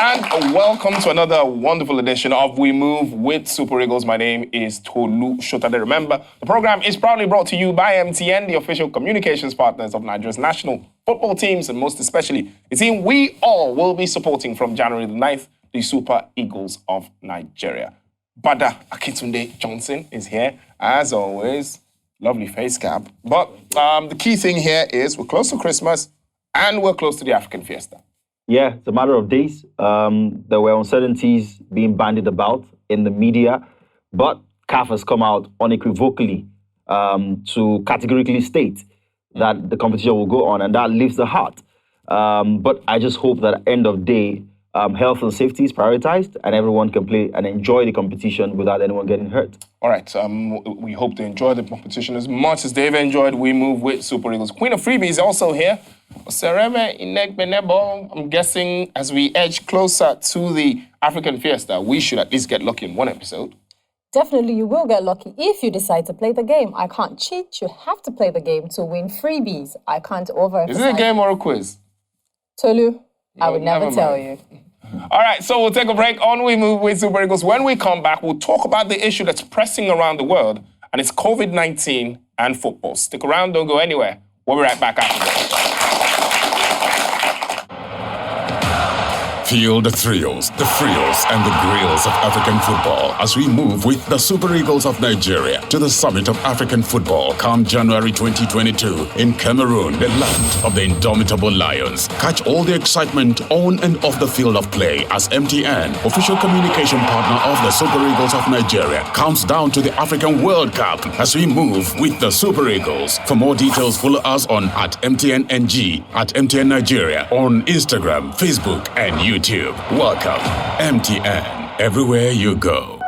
And welcome to another wonderful edition of We Move with Super Eagles. My name is Tolu Shotade. Remember, the program is proudly brought to you by MTN, the official communications partners of Nigeria's national football teams, and most especially the team we all will be supporting from January the 9th, the Super Eagles of Nigeria. Bada Akitunde Johnson is here, as always. Lovely face cap. But the key thing here is we're close to Christmas and we're close to the African Fiesta. Yeah, it's a matter of days. There were uncertainties being bandied about in the media, but CAF has come out unequivocally to categorically state that the competition will go on, and that lifts the heart. But I just hope that at the end of the day, health and safety is prioritized and everyone can play and enjoy the competition without anyone getting hurt. All right, we hope to enjoy the competition as much as they've enjoyed. We Move with Super Eagles. Queen of Freebie is also here. I'm guessing as we edge closer to the African Fiesta, we should at least get lucky in one episode. Definitely, you will get lucky if you decide to play the game. I can't cheat. You have to play the game to win freebies. I can't overemphasize. Is it a game or a quiz? Tolu, I would never tell you. All right, so we'll take a break on We Move with Super Eagles. When we come back, we'll talk about the issue that's pressing around the world, and it's COVID-19 and football. Stick around, don't go anywhere. We'll be right back after this. Feel the thrills, the frills, and the grills of African football as we move with the Super Eagles of Nigeria to the Summit of African Football come January 2022 in Cameroon, the land of the indomitable Lions. Catch all the excitement on and off the field of play as MTN, official communication partner of the Super Eagles of Nigeria, counts down to the African World Cup as we move with the Super Eagles. For more details, follow us on @MTNNG, @MTN Nigeria, on Instagram, Facebook, and YouTube. Welcome, MTN, everywhere you go.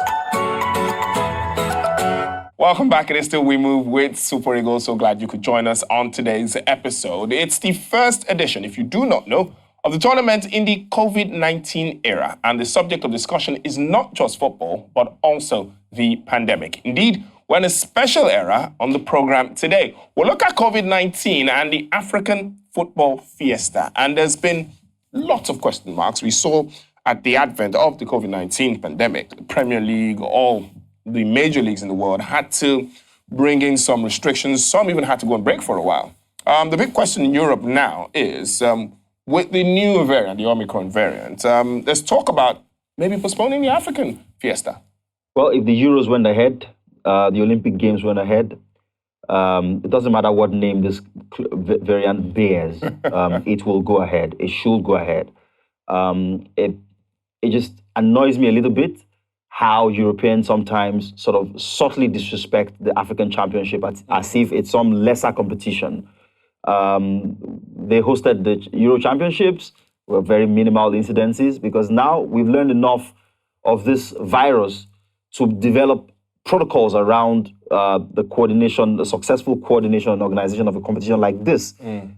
Welcome back. It is still We Move with Super Eagles. So glad you could join us on today's episode. It's the first edition, if you do not know, of the tournament in the COVID-19 era. And the subject of discussion is not just football, but also the pandemic. Indeed, we're in a special era on the program today. We'll look at COVID-19 and the African Football Fiesta. And there's been lots of question marks. We saw at the advent of the COVID-19 pandemic, the Premier League, all the major leagues in the world had to bring in some restrictions. Some even had to go on break for a while. The big question in Europe now is, with the new variant, the Omicron variant, there's talk about maybe postponing the African Fiesta. Well, if the Euros went ahead, the Olympic Games went ahead, it doesn't matter what name this variant bears, it will go ahead. It should go ahead. It just annoys me a little bit how Europeans sometimes sort of subtly disrespect the African Championship as if it's some lesser competition. They hosted the Euro Championships with very minimal incidences because now we've learned enough of this virus to develop protocols around the coordination, the successful coordination and organization of a competition like this.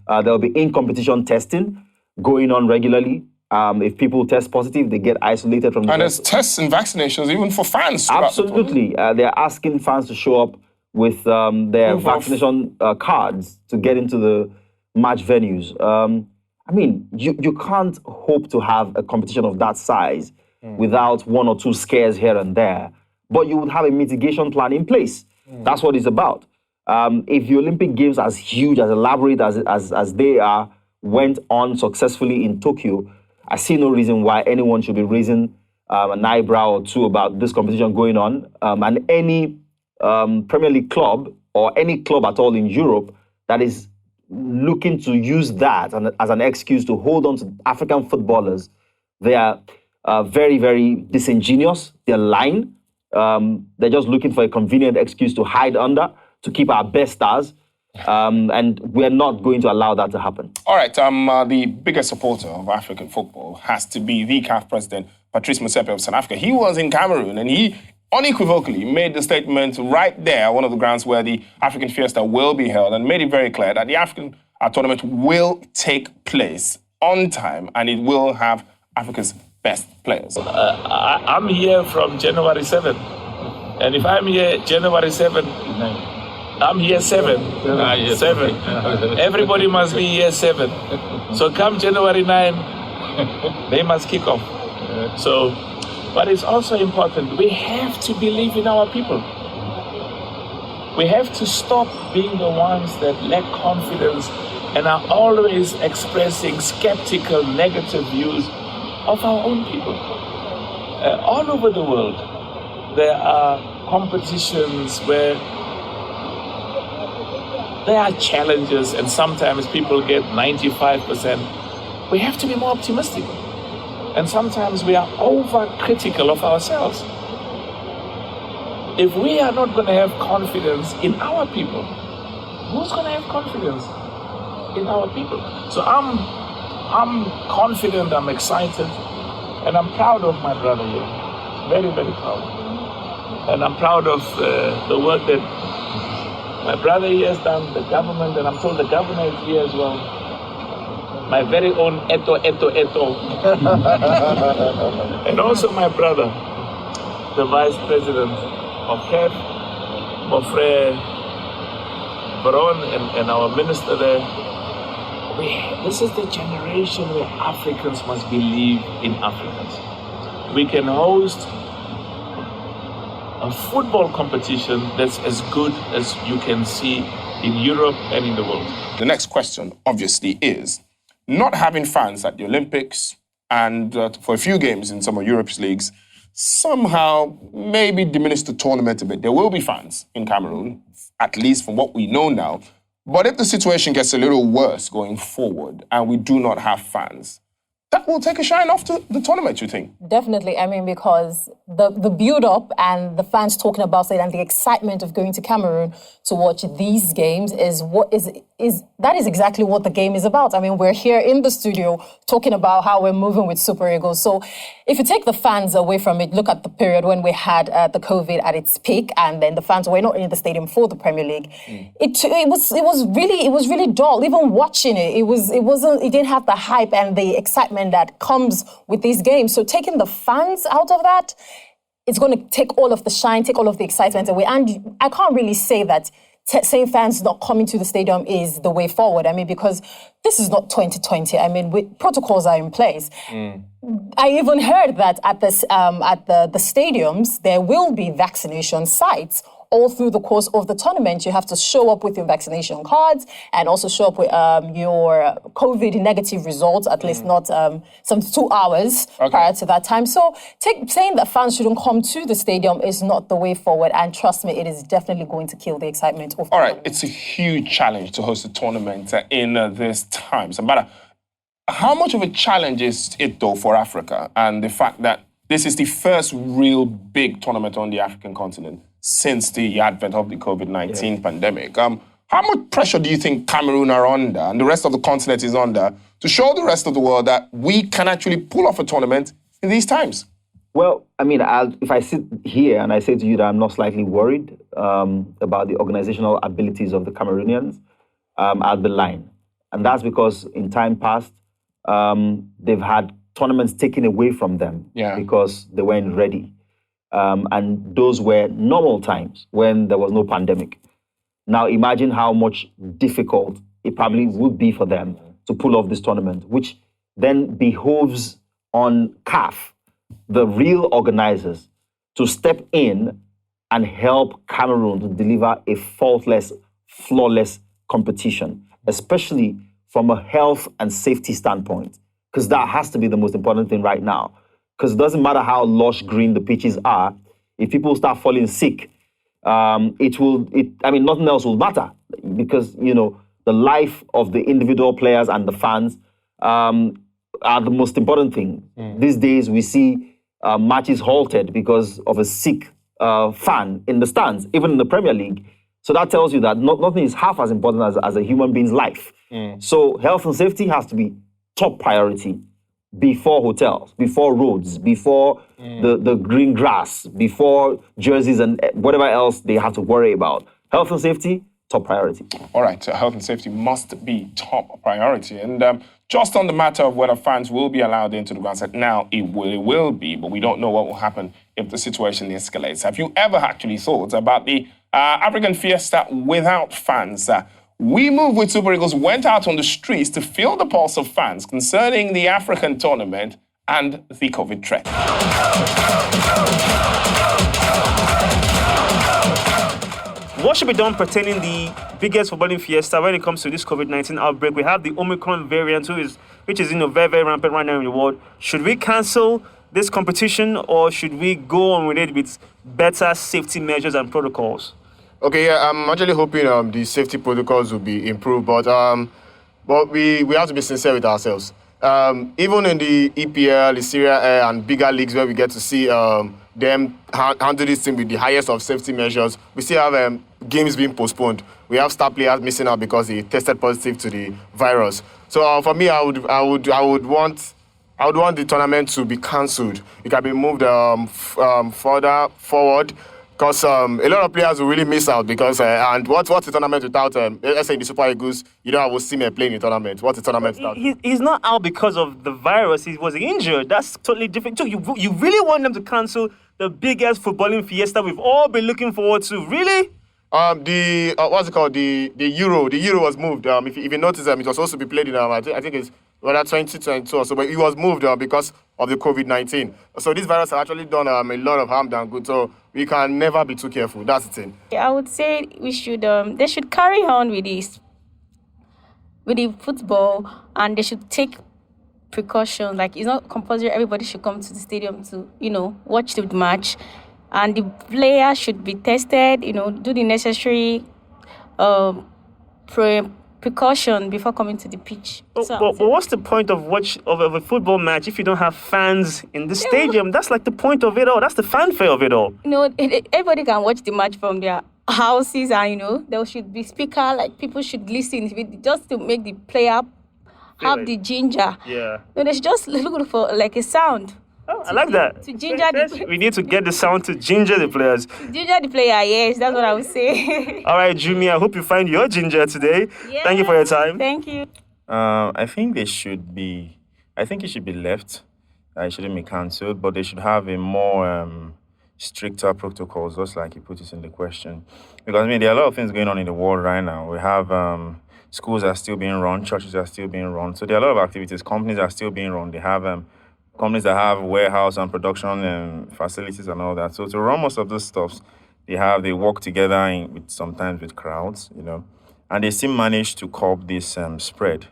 There'll be in-competition testing going on regularly. If people test positive, they get isolated from the... And there's tests and vaccinations even for fans. Absolutely. They're asking fans to show up with their vaccination cards to get into the match venues. I mean, you can't hope to have a competition of that size without one or two scares here and there. But you would have a mitigation plan in place. That's what it's about. If the Olympic Games, as huge, as elaborate as they are, went on successfully in Tokyo, I see no reason why anyone should be raising an eyebrow or two about this competition going on. And any Premier League club or any club at all in Europe that is looking to use that as an excuse to hold on to African footballers, they are very, very disingenuous. They're lying. They're just looking for a convenient excuse to hide under, to keep our best stars. And we're not going to allow that to happen. All right. The biggest supporter of African football has to be the CAF president, Patrice Motsepe of South Africa. He was in Cameroon and he unequivocally made the statement right there, one of the grounds where the African Fiesta will be held, and made it very clear that the African tournament will take place on time and it will have Africa's best players. I'm here from January 7th. And if I'm here January 7th, I'm here 7. 7. Everybody must be here 7. So come January 9, they must kick off. So, but it's also important, we have to believe in our people. We have to stop being the ones that lack confidence and are always expressing skeptical, negative views of our own people. All over the world, there are competitions where there are challenges and sometimes people get 95%. We have to be more optimistic. And sometimes we are over-critical of ourselves. If we are not going to have confidence in our people, who's going to have confidence in our people? So I'm confident, I'm excited, and I'm proud of my brother here. Very, very proud. And I'm proud of the work that my brother here has done, the government, and I'm told the governor is here as well. My very own Eto. And also my brother, the vice president of CAF, my friend Baron, and our minister there. This is the generation where Africans must believe in Africans. We can host a football competition that's as good as you can see in Europe and in the world. The next question, obviously, is not having fans at the Olympics and for a few games in some of Europe's leagues somehow maybe diminish the tournament a bit. There will be fans in Cameroon, at least from what we know now. But if the situation gets a little worse going forward and we do not have fans, that will take a shine off to the tournament, you think? Definitely. I mean, because the build-up and the fans talking about it and the excitement of going to Cameroon to watch these games is exactly what the game is about. I mean, we're here in the studio talking about how we're moving with Super Eagles. So if you take the fans away from it, look at the period when we had the COVID at its peak, and then the fans were not in the stadium for the Premier League. It was really dull. Even watching it, it didn't have the hype and the excitement that comes with these games. So taking the fans out of that, it's going to take all of the shine, take all of the excitement away. And I can't really say that saying fans not coming to the stadium is the way forward. I mean, because this is not 2020. I mean, protocols are in place. I even heard that at the stadiums, there will be vaccination sites all through the course of the tournament. You have to show up with your vaccination cards and also show up with your COVID negative results, at least not 72 hours prior to that time. So saying that fans shouldn't come to the stadium is not the way forward. And trust me, it is definitely going to kill the excitement of the tournament. It's a huge challenge to host a tournament in this time. Sambara, how much of a challenge is it, though, for Africa and the fact that this is the first real big tournament on the African continent since the advent of the COVID-19 pandemic? How much pressure do you think Cameroon are under and the rest of the continent is under to show the rest of the world that we can actually pull off a tournament in these times? Well, I mean, if I sit here and I say to you that I'm not slightly worried about the organizational abilities of the Cameroonians, I'll be lying. And that's because in time past, they've had tournaments taken away from them because they weren't ready. And those were normal times when there was no pandemic. Now imagine how much difficult it probably would be for them to pull off this tournament, which then behoves on CAF, the real organizers, to step in and help Cameroon to deliver a faultless, flawless competition, especially from a health and safety standpoint, because that has to be the most important thing right now. Because it doesn't matter how lush green the pitches are, if people start falling sick, nothing else will matter, because, the life of the individual players and the fans are the most important thing. These days, we see matches halted because of a sick fan in the stands, even in the Premier League. So that tells you that nothing is half as important as a human being's life. So health and safety has to be top priority before hotels, before roads, before the green grass, before jerseys and whatever else they have to worry about. Health and safety, top priority. All right, so health and safety must be top priority. And just on the matter of whether fans will be allowed into the ground, now it will be, but we don't know what will happen if the situation escalates. Have you ever actually thought about the African Fiesta without fans? We Move with Super Eagles went out on the streets to feel the pulse of fans concerning the African tournament and the COVID threat. What should be done pertaining the biggest footballing fiesta when it comes to this COVID-19 outbreak? We have the Omicron variant, which is very, very rampant right now in the world. Should we cancel this competition, or should we go on with it with better safety measures and protocols? Okay, yeah, I'm actually hoping the safety protocols will be improved, but we have to be sincere with ourselves. Even in the EPL, the Serie A, and bigger leagues where we get to see them handle this thing with the highest of safety measures, we still have games being postponed. We have star players missing out because they tested positive to the virus. So for me, I would want the tournament to be cancelled. It can be moved further forward, because a lot of players will really miss out because and what's the tournament without let's say in the Super Eagles, you don't have Osimhen playing in the tournament. What's the tournament without? He's not out because of the virus. He was injured. That's totally different. So you really want them to cancel the biggest footballing fiesta we've all been looking forward to? Really? What's it called? The Euro. The Euro was moved. If you notice, it was supposed to be played in I think it's 2022 or so, but it was moved because of the COVID-19. So this virus has actually done a lot of harm than good. So we can never be too careful. That's the thing. I would say we should. They should carry on with this, with the football, and they should take precautions. Like, it's not compulsory everybody should come to the stadium to watch the match, and the players should be tested. Do the necessary precaution before coming to the pitch. But what's the point of a football match if you don't have fans in the stadium? That's like the point of it all. That's the fanfare of it all. Everybody can watch the match from their houses, and there should be speaker, like people should listen just to make the player have the ginger. Yeah. They should just look for like a sound. Oh, I like that. To ginger we need to get the sound to ginger the players. To ginger the player, yes, that's what I would say. All right, Jumi, I hope you find your ginger today. Yeah. Thank you for your time. Thank you. I think it should be left. It shouldn't be cancelled, but they should have a more stricter protocols, just like you put it in the question. Because there are a lot of things going on in the world right now. We have schools are still being run, churches are still being run. So there are a lot of activities. Companies are still being run. They have companies that have warehouse and production facilities and all that. So to run most of those stuffs, they work together sometimes with crowds, and they still manage to curb this spread.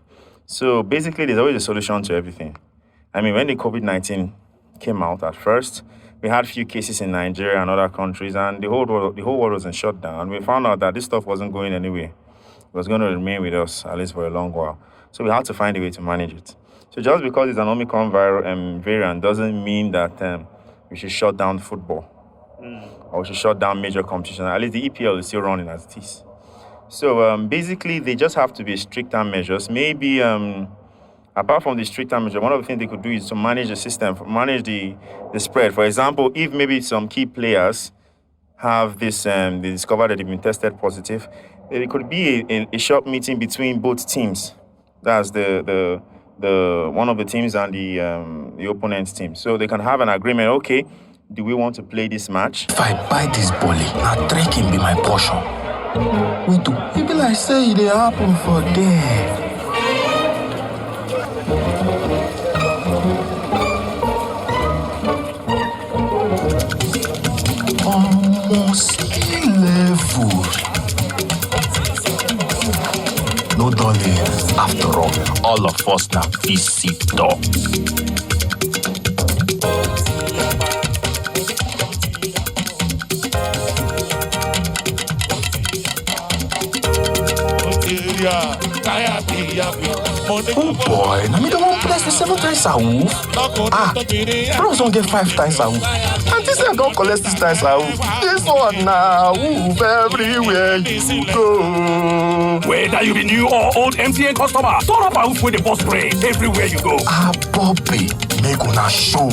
So basically, there's always a solution to everything. When the COVID-19 came out at first, we had few cases in Nigeria and other countries, and the whole world was in shutdown. We found out that this stuff wasn't going anywhere. It was going to remain with us, at least for a long while. So we had to find a way to manage it. So just because it's an Omicron variant doesn't mean that we should shut down football or we should shut down major competition. At least the EPL is still running as it is. So basically, they just have to be stricter measures. Maybe apart from the stricter measure, one of the things they could do is to manage the system, manage the spread. For example, if maybe some key players have this, they discover that they've been tested positive, there could be a short meeting between both teams. That's the one of the teams and the opponent's team. So they can have an agreement. Okay, do we want to play this match? If I buy this bully, now drinking be my portion. We do. It be like say it happen for them. Almost level. No darling, after all of us now visitor. Oh boy, now me don't want to press the 7 times a woof. Bros don't get 5 times a woof. And this I don't collect 6 times a woof. This one now, woof everywhere you go. Whether you be new or old MTN customer, turn up a woof with the boss spray everywhere you go. Bobby, make una show.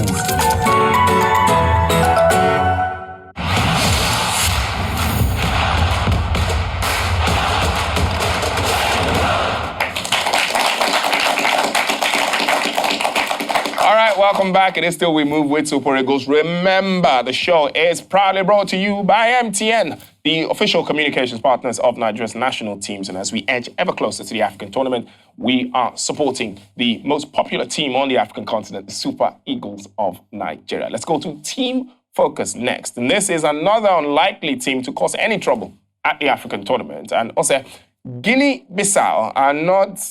Welcome back. It is still We Move with Super Eagles. Remember, the show is proudly brought to you by MTN, the official communications partners of Nigeria's national teams. And as we edge ever closer to the African tournament, we are supporting the most popular team on the African continent, the Super Eagles of Nigeria. Let's go to Team Focus next. And this is another unlikely team to cause any trouble at the African tournament. And also, Guinea-Bissau are not,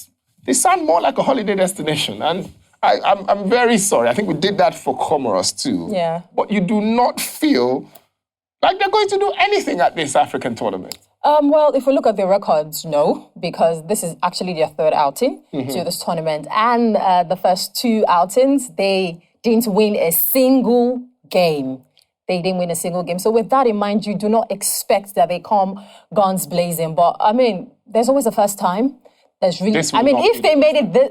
they sound more like a holiday destination. And I'm very sorry. I think we did that for Comoros too. Yeah. But you do not feel like they're going to do anything at this African tournament. Well, if we look at their records, no, because this is actually their third outing to this tournament. And the first two outings, they didn't win a single game. They didn't win a single game. So with that in mind, you do not expect that they come guns blazing. But I mean, there's always a first time. There's really, I mean, if they made it this,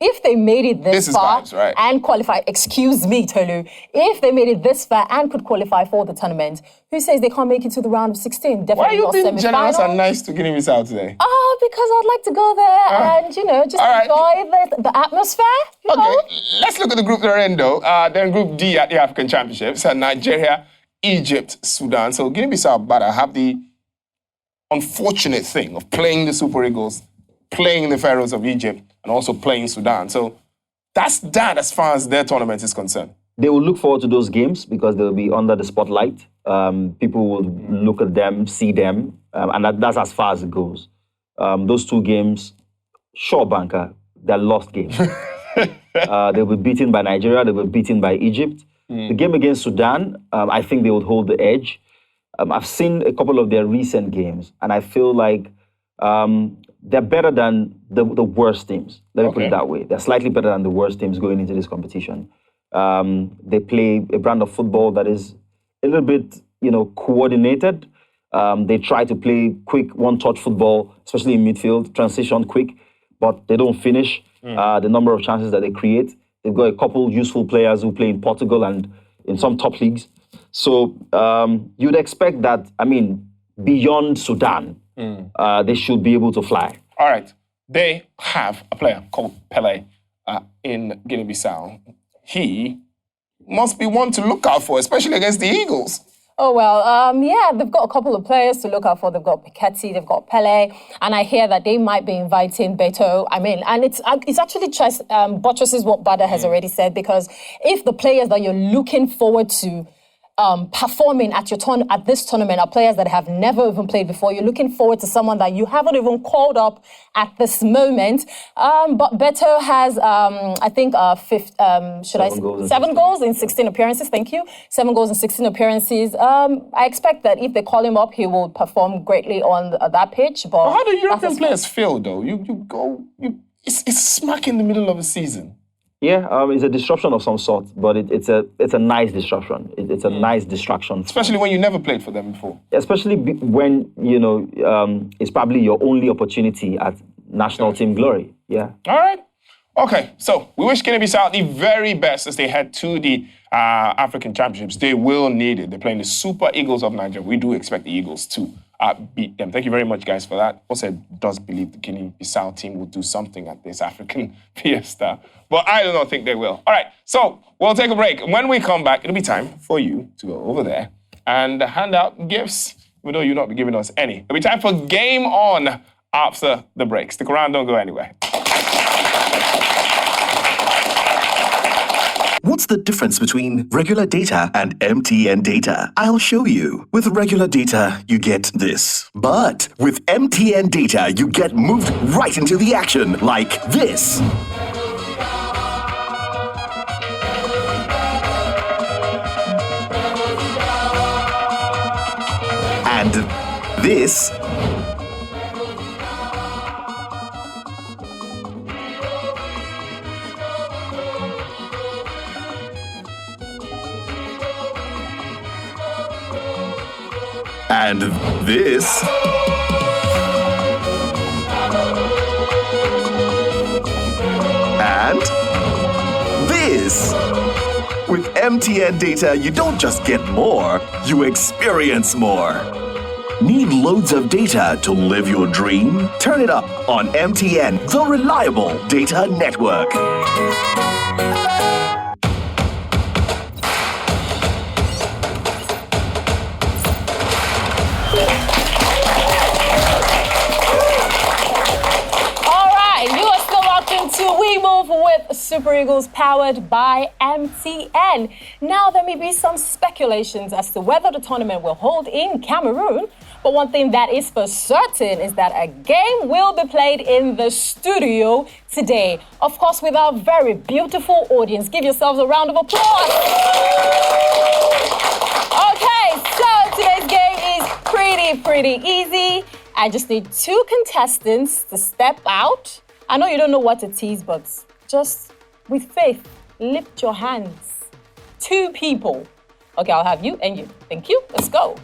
if they made it this far right? and qualify, excuse me, Tolu, if they made it this far and could qualify for the tournament, who says they can't make it to the round of 16? Definitely Why are you not being semi-final. generous and nice to Guinea-Bissau today? Oh, because I'd like to go there and, just enjoy the atmosphere. You know? Let's look at the group they're in, though. They're in Group D at the African Championships. Nigeria, Egypt, Sudan. So Guinea-Bissau Bada have the unfortunate thing of playing the Super Eagles, playing the Pharaohs of Egypt, and also playing Sudan. So that's that as far as their tournament is concerned. They will look forward to those games because they'll be under the spotlight. People will look at them, see them, and that's as far as it goes. Those two games, sure, banker, they're lost games. They were beaten by Nigeria, they were beaten by Egypt. The game against Sudan, I think they would hold the edge. I've seen a couple of their recent games, and I feel like they're better than the worst teams. Let me put it that way. They're slightly better than the worst teams going into this competition. They play a brand of football that is a little bit, coordinated. They try to play quick one-touch football, especially in midfield, transition quick, but they don't finish the number of chances that they create. They've got a couple useful players who play in Portugal and in some top leagues. So you'd expect that, beyond Sudan, they should be able to fly. All right. They have a player called Pele in Guinea-Bissau. He must be one to look out for, especially against the Eagles. Oh, well, they've got a couple of players to look out for. They've got Piketty, they've got Pele, and I hear that they might be inviting Beto. And it's actually just buttresses what Bada has already said, because if the players that you're looking forward to performing at this tournament are players that have never even played before, you're looking forward to someone that you haven't even called up at this moment. But Beto has, I think, 7 goals in 16 appearances. Thank you. 7 goals in 16 appearances. I expect that if they call him up, he will perform greatly on that pitch. But how do European players feel, though? It's smack in the middle of a season. Yeah, it's a disruption of some sort, but it's a nice disruption. It's a nice distraction. Especially when you never played for them before. Especially when, it's probably your only opportunity at national team glory. Yeah. All right. Okay, so we wish Guinea-Bissau the very best as they head to the African Championships. They will need it. They're playing the Super Eagles of Nigeria. We do expect the Eagles to beat them. Thank you very much, guys, for that. Also, does believe the Guinea-Bissau team will do something at this African Fiesta, but I do not think they will. All right, so we'll take a break. When we come back, it'll be time for you to go over there and hand out gifts, even though you'll not be giving us any. It'll be time for Game On after the break. Stick around, don't go anywhere. What's the difference between regular data and MTN data? I'll show you. With regular data, you get this. But with MTN data, you get moved right into the action like this. And this. And this. And this. With MTN data, you don't just get more, you experience more. Need loads of data to live your dream? Turn it up on MTN, the reliable data network. with Super Eagles powered by MTN. Now, there may be some speculations as to whether the tournament will hold in Cameroon, but one thing that is for certain is that a game will be played in the studio today. Of course, with our very beautiful audience. Give yourselves a round of applause. Okay, so today's game is pretty easy. I just need 2 contestants to step out. I know you don't know what it is, but just with faith, lift your hands. 2 people. Okay, I'll have you and you. Thank you. Let's go.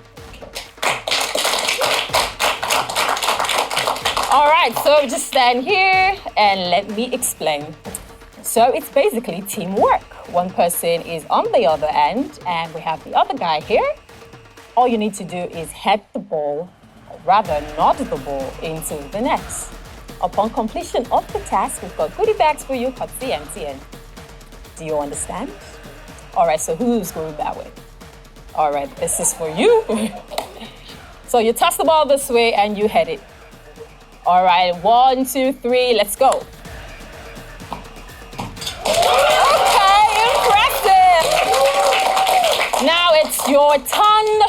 All right, so just stand here and let me explain. So it's basically teamwork. One person is on the other end and we have the other guy here. All you need to do is head the ball, or rather nod the ball into the net. Upon completion of the task, we've got goodie bags for you, courtesy MTN. Do you understand? All right, so who's going that way? All right, this is for you. So you toss the ball this way and you head it. All right, 1, 2, 3, let's go. Okay, impressive. Now it's your turn.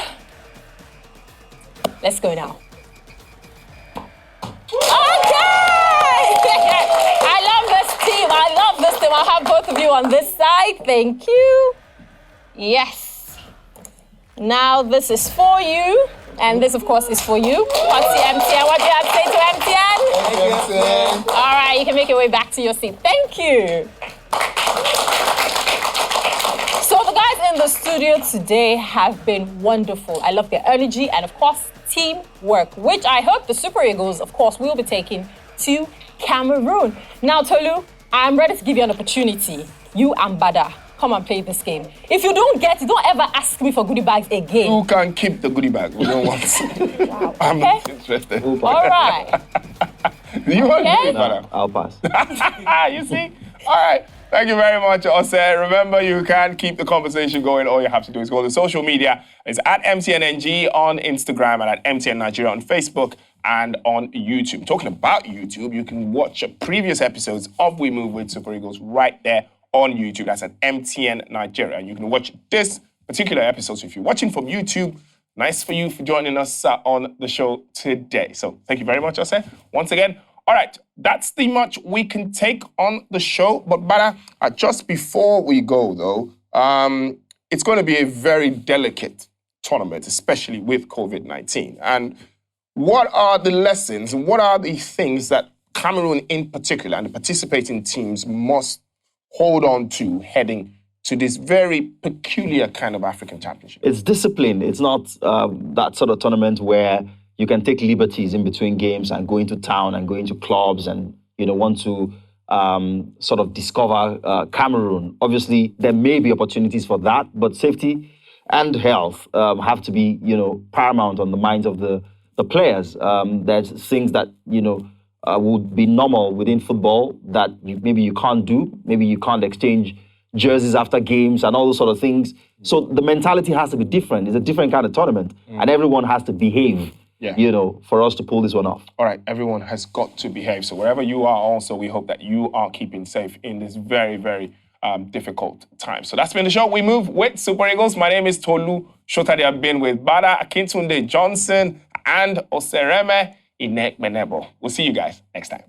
Let's go now. I love this team. I'll have both of you on this side. Thank you. Yes. Now this is for you. And this, of course, is for you. What's the MTN? What do you have to say to MTN? All right, you can make your way back to your seat. Thank you. So the guys in the studio today have been wonderful. I love their energy and, of course, teamwork, which I hope the Super Eagles, of course, will be taking to Cameroon. Now, Tolu, I'm ready to give you an opportunity. You and Bada, come and play this game. If you don't get it, don't ever ask me for goodie bags again. You can keep the goodie bag. We don't want it. Wow. I'm Okay. not interested. All right. Do you want Okay. it, Bada? I'll pass. You see? All right. Thank you very much, Ose. Remember, you can keep the conversation going. All you have to do is go to social media. It's at MTNNG on Instagram and at MTN Nigeria on Facebook and on YouTube. Talking about YouTube, you can watch previous episodes of We Move with Super Eagles right there on YouTube. That's at MTN Nigeria. And you can watch this particular episode. So if you're watching from YouTube, nice for you for joining us on the show today. So thank you very much, Ose. Once again, all right, that's the much we can take on the show. But Bada, just before we go, though, it's going to be a very delicate tournament, especially with COVID-19. And what are the lessons and what are the things that Cameroon in particular and the participating teams must hold on to heading to this very peculiar kind of African championship? It's discipline. It's not that sort of tournament where you can take liberties in between games and go into town and go into clubs and, want to sort of discover Cameroon. Obviously, there may be opportunities for that, but safety and health have to be, paramount on the minds of the players. There's things that, would be normal within football that maybe you can't do. Maybe you can't exchange jerseys after games and all those sort of things. So the mentality has to be different. It's a different kind of tournament. And everyone has to behave, for us to pull this one off. All right, everyone has got to behave. So wherever you are also, we hope that you are keeping safe in this very, very difficult time. So that's been the show. We Move with Super Eagles. My name is Tolu Shotari. I've been with Bada Akintunde Johnson and Osereme Inek Menebo. We'll see you guys next time.